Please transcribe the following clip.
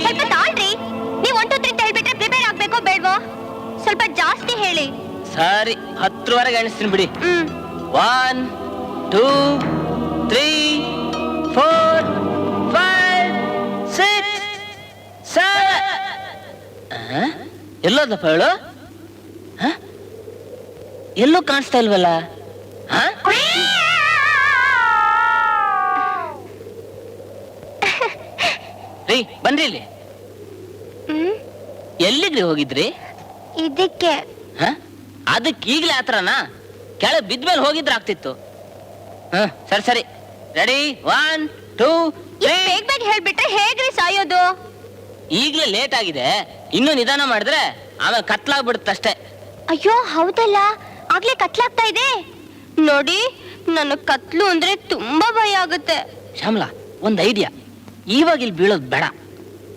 ಸ್ವಲ್ಪ ತಾಳ್ರಿ. ನೀವು 1 2 3 ಹೇಳ್ಬಿಟ್ರೆ ಪ್ರಿಪೇರ್ ಆಗ್ಬೇಕೋ ಬೇಡವೋ? ಸ್ವಲ್ಪ ಜಾಸ್ತಿ ಹೇಳಿ. ಸರಿ 10ವರೆಗೆ ಎಣಿಸ್ತೀನಿ ಬಿಡಿ. 1 2 3 4 5 6 7. ಎಲ್ಲೋದಪ್ಪ ಹೇಳು? ಎಲ್ಲೂ ಕಾಣಿಸ್ತಾ ಇಲ್ವಲ್ಲ? ರೀ ಬನ್ರಿ ಇಲ್ಲಿ. ಎಲ್ಲಿಗ್ರಿ ಹೋಗಿದ್ರಿ? ಇದಕ್ಕೆ. ಅದಕ್ಕೆ ಈಗಲೇ ಆತ್ರನಾ? ಕೆಳಗೆ ಬಿದ್ಮೇಲೆ ಹೋಗಿದ್ರೆ ಆಗ್ತಿತ್ತು. ಸರಿ ಸರಿ ರೆಡಿ 1 2 ಬೇಗ ಬೇಗ ಹೇಳ್ಬಿಟ್ರೆ ಹೇಗ್ರಿ ಸಾಯೋದು? ಈಗಲೇ ಲೇಟ್ ಆಗಿದೆ, ಇನ್ನೂ ನಿಧಾನ ಮಾಡಿದ್ರೆ ಆಮೇಲೆ ಕತ್ಲಾಗ್ಬಿಡುತ್ತಷ್ಟೇ. ಅಯ್ಯೋ ಹೌದಲ್ಲ, ಆಗ್ಲೇ ಕತ್ಲಾಗ್ತಾ ಇದೆ ನೋಡಿ. ನನ್ನ ಕತ್ಲು ಅಂದ್ರೆ ತುಂಬಾ ಭಯ ಆಗುತ್ತೆ. ಶ್ಯಾಮಲಾ, ಒಂದ್ ಐಡಿಯಾ. ಇವಾಗ ಇಲ್ಲಿ ಬೀಳೋದು ಬೇಡ,